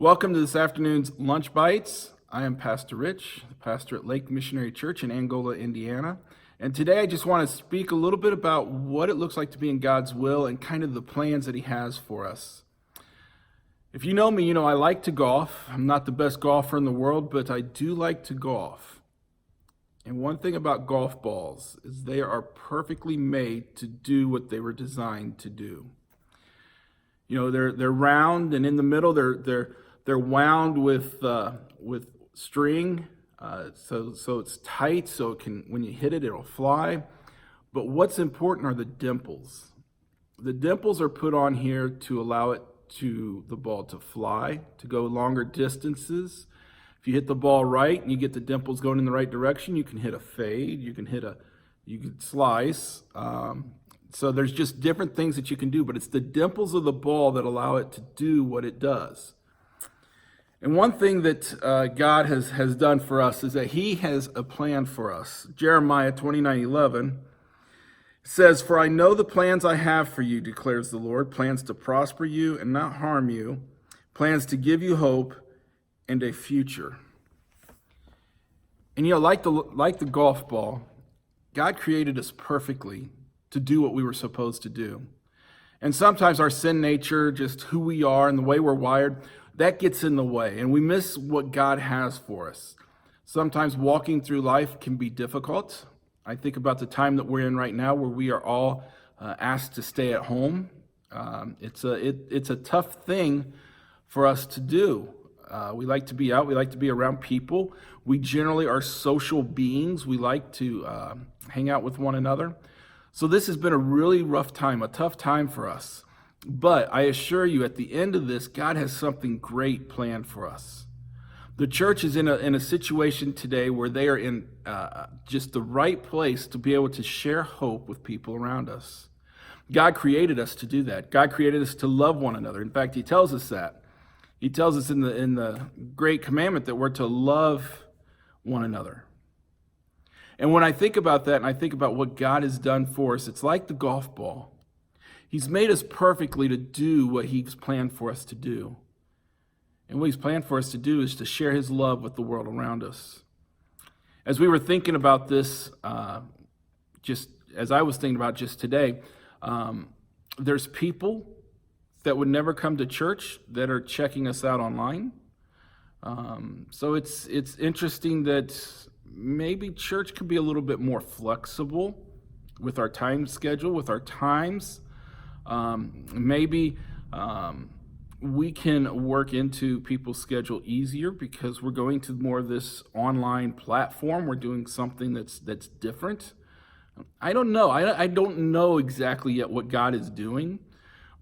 Welcome to this afternoon's Lunch Bites. I am Pastor Rich, the pastor at Lake Missionary Church in Angola, Indiana. And today I just want to speak a little bit about what it looks like to be in God's will and kind of the plans that He has for us. If you know me, you know I like to golf. I'm not the best golfer in the world, but I do like to golf. And one thing about golf balls is they are perfectly made to do what they were designed to do. You know, they're round, and in the middle they're wound with string, so it's tight, so it can, when you hit it, it'll fly. But what's important are the dimples. The dimples are put on here to allow the ball to fly, to go longer distances. If you hit the ball right and you get the dimples going in the right direction, you can hit a fade, you can slice. So there's just different things that you can do, but it's the dimples of the ball that allow it to do what it does. And one thing that God has done for us is that He has a plan for us. Jeremiah 29:11 says, "For I know the plans I have for you, declares the Lord, plans to prosper you and not harm you, plans to give you hope and a future." And you know, like the golf ball, God created us perfectly to do what we were supposed to do. And sometimes our sin nature, just who we are and the way we're wired, that gets in the way, and we miss what God has for us. Sometimes walking through life can be difficult. I think about the time that we're in right now where we are all asked to stay at home. It's a tough thing for us to do. We like to be out. We like to be around people. We generally are social beings. We like to hang out with one another. So this has been a really rough time, a tough time for us. But I assure you, at the end of this, God has something great planned for us. The church is in a situation today where they are in just the right place to be able to share hope with people around us. God created us to do that. God created us to love one another. In fact, He tells us that. He tells us in the great commandment that we're to love one another. And when I think about that and I think about what God has done for us, it's like the golf ball. He's made us perfectly to do what He's planned for us to do. And what He's planned for us to do is to share His love with the world around us. As we were thinking about this, just as I was thinking about just today, there's people that would never come to church that are checking us out online. So it's interesting that maybe church could be a little bit more flexible with our time schedule, with our times. Maybe we can work into people's schedule easier because we're going to more of this online platform. We're doing something that's different. I don't know. I don't know exactly yet what God is doing,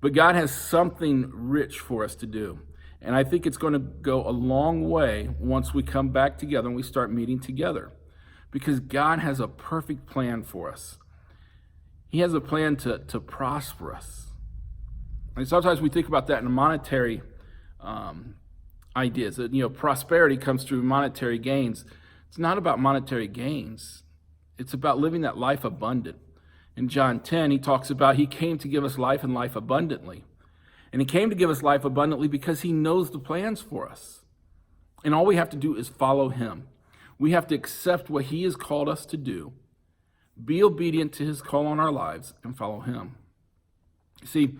but God has something rich for us to do. And I think it's going to go a long way once we come back together and we start meeting together, because God has a perfect plan for us. He has a plan to prosper us. And sometimes we think about that in monetary ideas. That, you know, prosperity comes through monetary gains. It's not about monetary gains. It's about living that life abundant. In John 10, He talks about He came to give us life and life abundantly. And He came to give us life abundantly because He knows the plans for us. And all we have to do is follow Him. We have to accept what He has called us to do, be obedient to His call on our lives, and follow Him. See,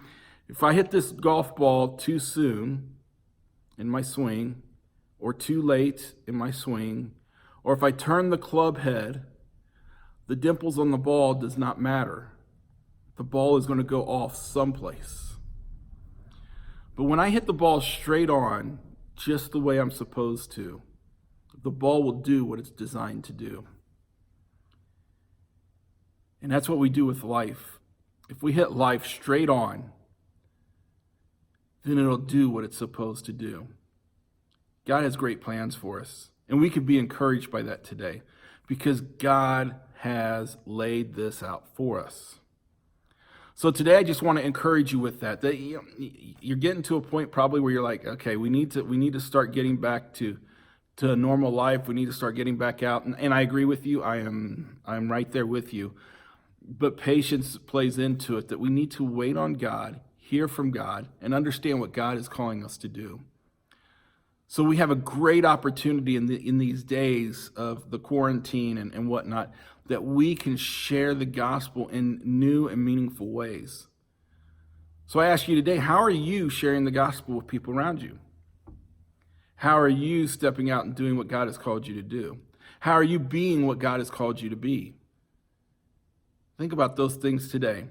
if I hit this golf ball too soon in my swing, or too late in my swing, or if I turn the club head, the dimples on the ball does not matter. The ball is going to go off someplace. But when I hit the ball straight on, just the way I'm supposed to, the ball will do what it's designed to do. And that's what we do with life. If we hit life straight on, then it'll do what it's supposed to do. God has great plans for us, and we can be encouraged by that today because God has laid this out for us. So today I just want to encourage you with that you're getting to a point probably where you're like, okay, we need to start getting back to a normal life. We need to start getting back out. And I agree with you. I'm right there with you. But patience plays into it, that we need to wait on God, hear from God, and understand what God is calling us to do. So we have a great opportunity in these days of the quarantine and whatnot, that we can share the gospel in new and meaningful ways. So I ask you today, how are you sharing the gospel with people around you? How are you stepping out and doing what God has called you to do? How are you being what God has called you to be? Think about those things today.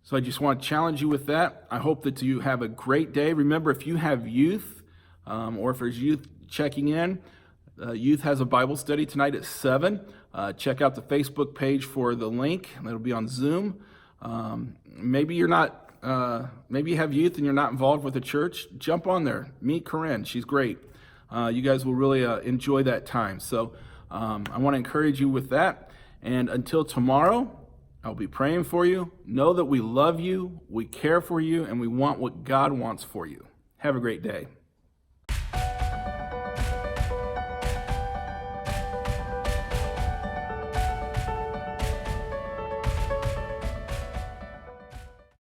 So I just want to challenge you with that. I hope that you have a great day. Remember, if you have youth, or if there's youth checking in, youth has a Bible study tonight at 7. Check out the Facebook page for the link. That'll be on Zoom. Maybe you're not. Maybe you have youth and you're not involved with a church. Jump on there. Meet Corinne. She's great. You guys will really enjoy that time. So I want to encourage you with that. And until tomorrow, I'll be praying for you. Know that we love you, we care for you, and we want what God wants for you. Have a great day.